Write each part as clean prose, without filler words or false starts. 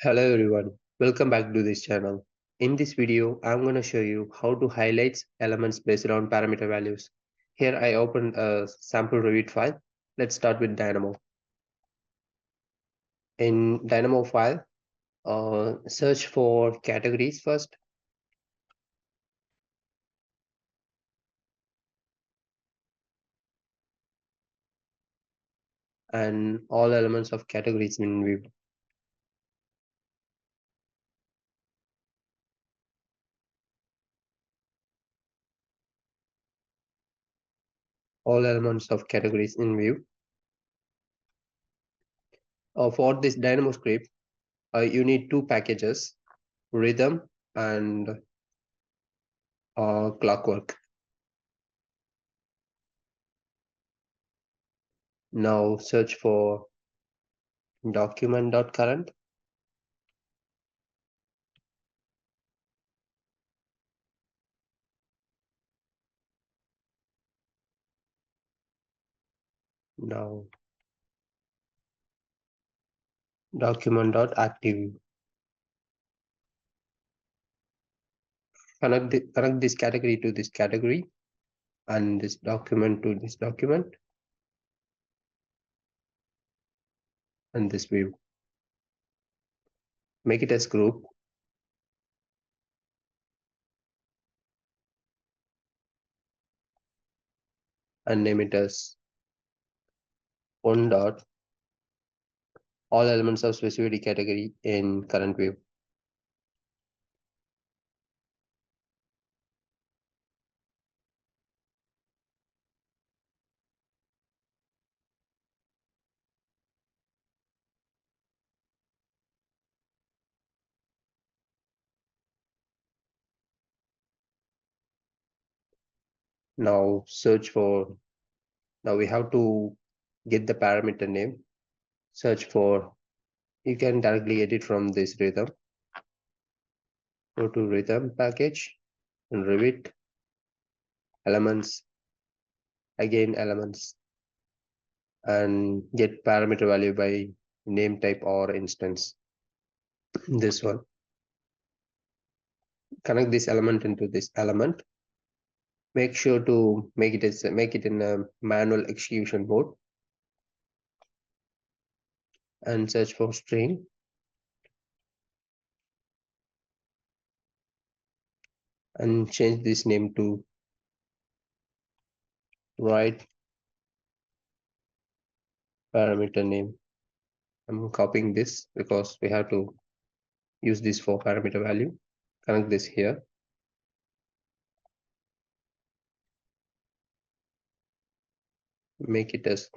Hello everyone, welcome back to this channel. In this video, I'm going to show you how to highlight elements based on parameter values. Here I opened a sample Revit file. Let's start with Dynamo. In Dynamo file, search for categories first and all elements of categories in view. All elements of categories in view. For this Dynamo script, you need two packages, Rhythm and Clockwork. Now search for document.current. Now document.active. Connect this category to this category and this document to this document and this view. Make it as group and name it as one dot all elements of specific category in current view. Now search for, now we have to get the parameter name. Search for, you can directly edit from this rhythm. Go to rhythm package and Revit, elements, again elements, and get parameter value by name type or instance. This one. Connect this element into this element. Make sure to make it in a manual execution mode and search for string and change this name to write parameter name. I'm copying this because we have to use this for parameter value. Connect this here. Make it as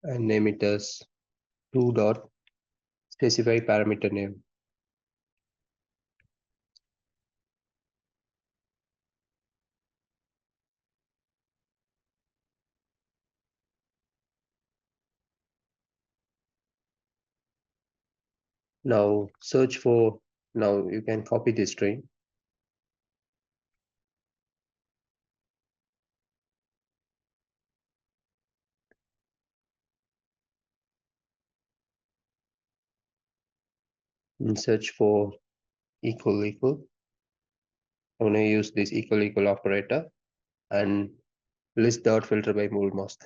and name it as 2 dot specify parameter name. Now search for, now you can copy this string and search for equal equal. I'm going to use this equal equal operator and list dot filter by mold mask.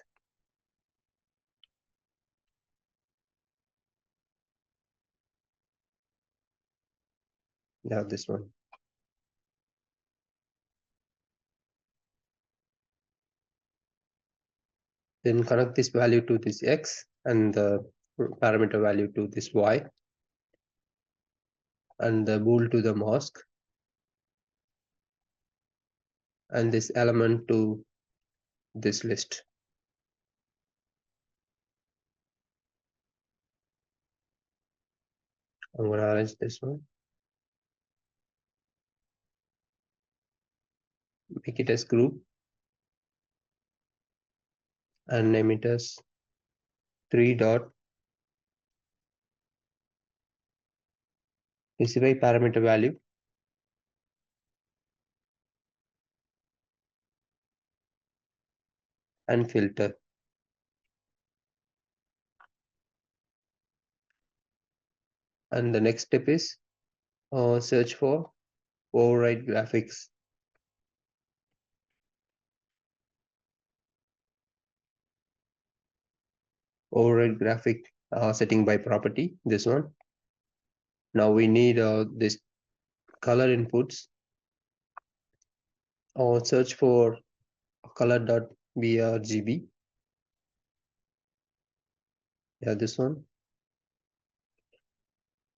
Now this one. Then connect this value to this x and the parameter value to this y and the bool to the mask and this element to this list. I'm going to arrange this one. Make it as group and name it as 3 dot specify parameter value and filter. And the next step is search for override graphics. Override graphic setting by property, this one. Now we need this color inputs, or search for color.brgb. Yeah, this one.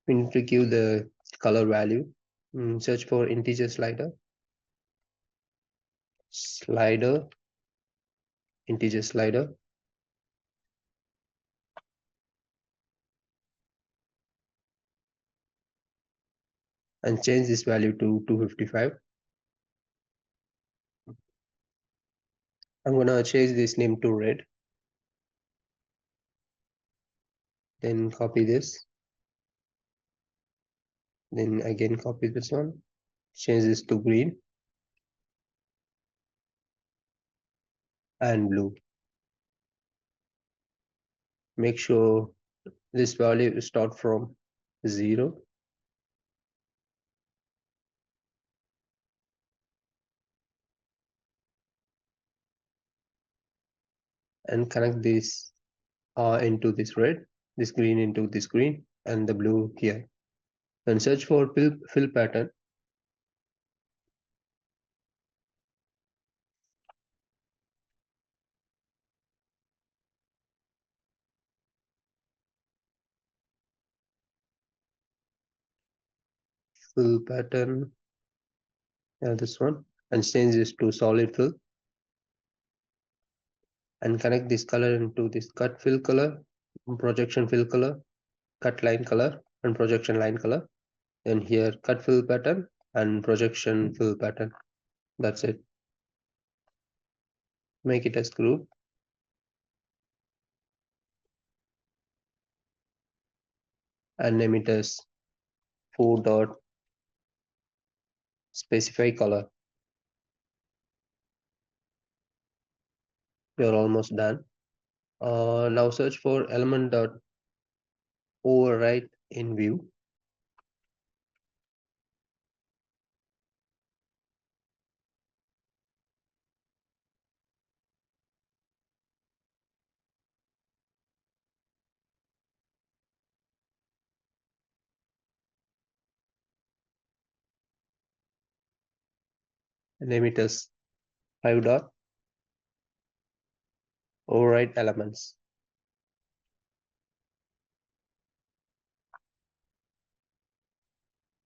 We need to give the color value. Search for integer slider, integer slider, and change this value to 255. I'm gonna change this name to red. Then copy this. Then again copy this one. Change this to green and blue. Make sure this value start from 0. And connect this into this red, this green into this green, and the blue here. Then search for fill pattern. Fill pattern, yeah, this one, and change this to solid fill. And connect this color into this cut fill color, projection fill color, cut line color, and projection line color. Then here cut fill pattern and projection fill pattern. That's it. Make it as group. And name it as 4 dot specify color. You're almost done. Now search for element dot override in view. Name it as 5 dot override elements.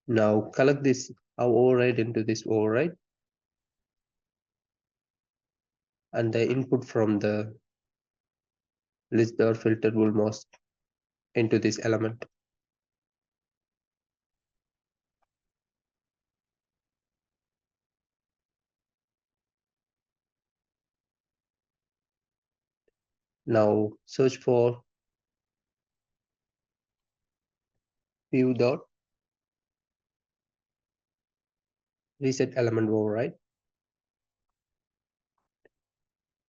Now collect this override into this override, and the input from the list dot filter will mask into this element. Now search for view dot reset element override.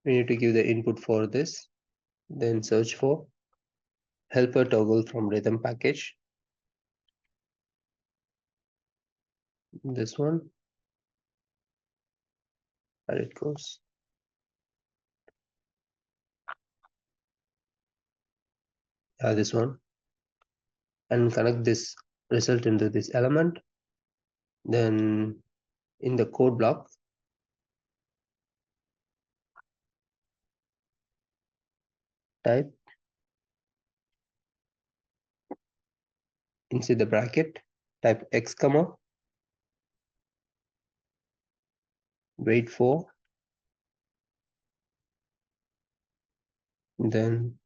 We need to give the input for this. Then search for helper toggle from rhythm package. This one, and it goes. Yeah, this one. And connect this result into this element. Then in the code block, type inside the bracket, type x comma, wait for, then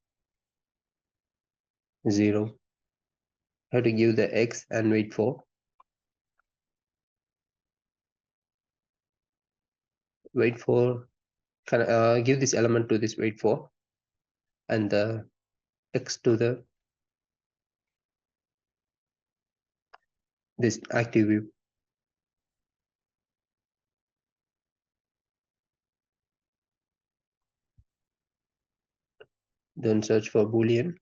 0. Have to give the x and wait for. Wait for, give this element to this wait for, and the X to the this active view. Then search for Boolean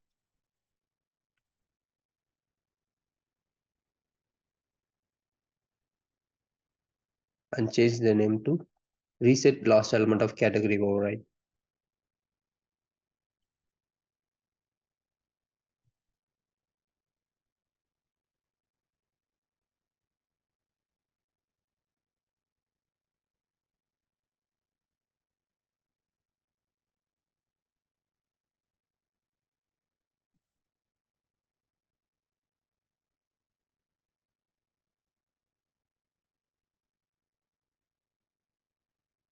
and change the name to reset last element of category override.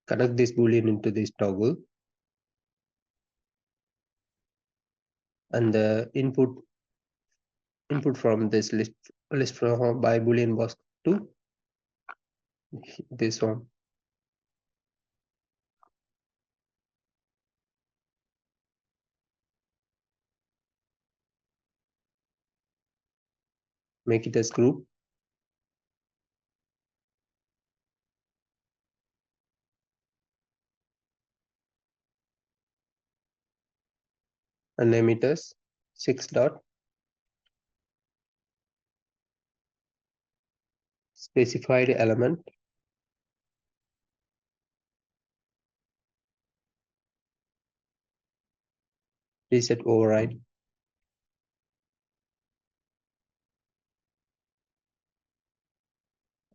Connect this Boolean into this toggle, and the input from this list from by Boolean was to this one. Make it as group. And name it as 6 dot specified element reset override.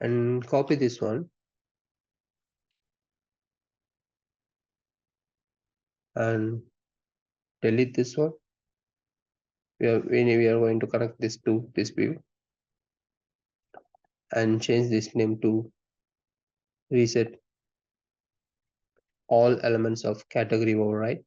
And copy this one and delete this one. We are going to connect this to this view and change this name to reset all elements of category override.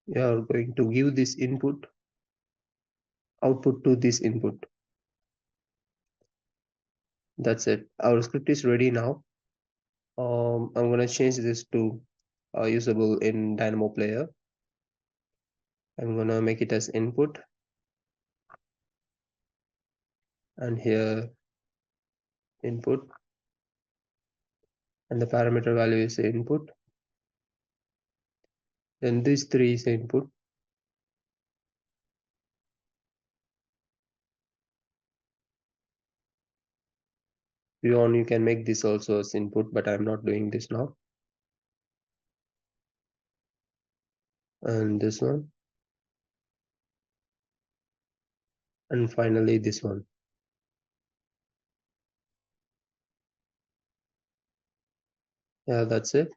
We are going to give this output to this input. That's it. Our script is ready now. I'm going to change this to usable in Dynamo Player. I'm going to make it as input. And here input. And the parameter value is input. Then this 3 is input. If you want, you can make this also as input, but I'm not doing this now. And this one. And finally this one. Yeah, that's it.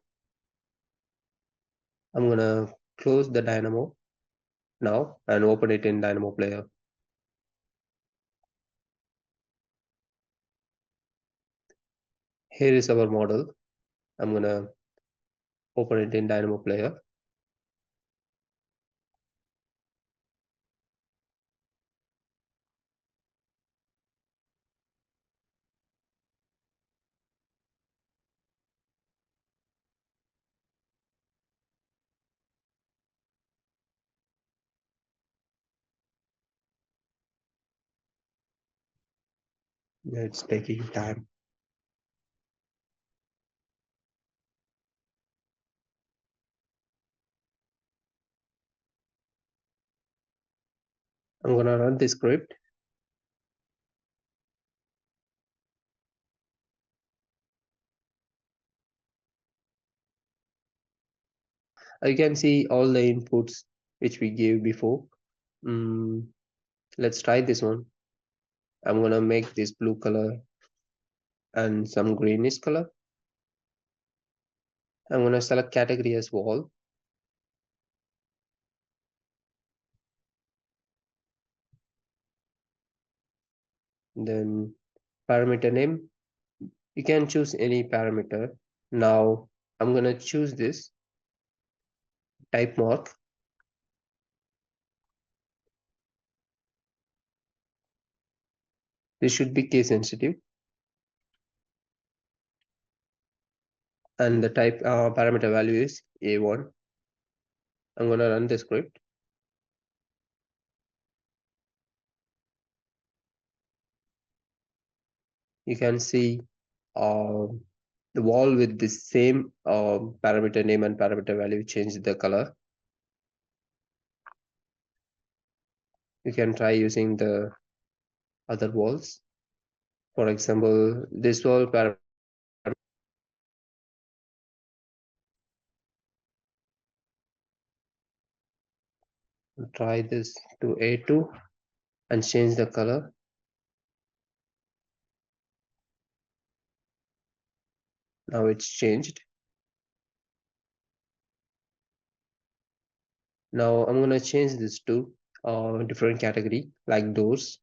I'm gonna close the Dynamo now and open it in Dynamo Player. Here is our model. I'm gonna open it in Dynamo Player. Yeah, it's taking time. I'm gonna run the script. You can see all the inputs which we gave before. Let's try this one. I'm gonna make this blue color and some greenish color. I'm gonna select category as wall. Then parameter name, You can choose any parameter. Now I'm going to choose this type mark. This should be case sensitive, and the type parameter value is A1. I'm going to run the script. You can see the wall with the same parameter name and parameter value change the color. You can try using the other walls. For example, this wall parameter. Try this to A2 and change the color. Now it's changed. Now I'm gonna change this to different category like doors.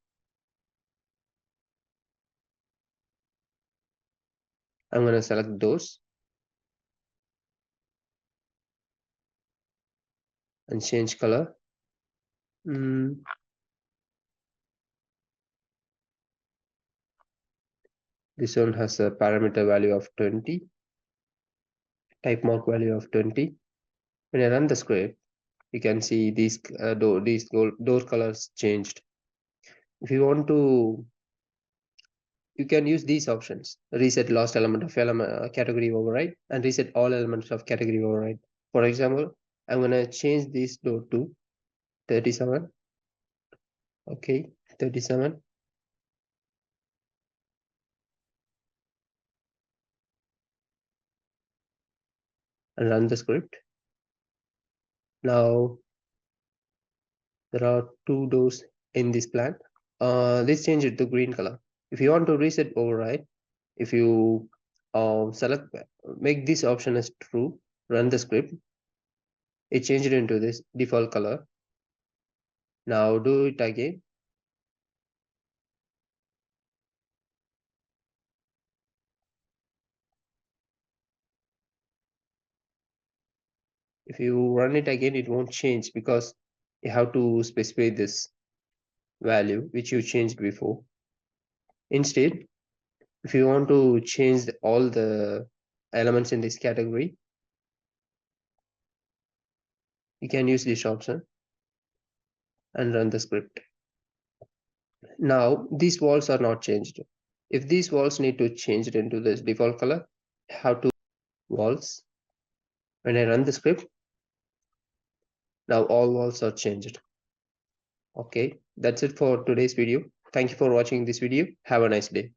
I'm gonna select doors and change color. This one has a parameter value of 20, type mark value of 20. When I run the script, you can see these door colors changed. If you want to, you can use these options: reset last element of category override and reset all elements of category override. For example, I'm gonna change this door to 37. Okay, 37. And run the script. Now there are two doors in this plan. Let's change it to green color. If you want to reset override, if you select, make this option as true, run the script, it changed it into this default color. Now do it again. If you run it again, it won't change because you have to specify this value which you changed before. Instead, if you want to change all the elements in this category, you can use this option and run the script. Now these walls are not changed. If these walls need to change it into this default color, how to walls. When I run the script, now all walls are changed. Okay, that's it for today's video. Thank you for watching this video. Have a nice day.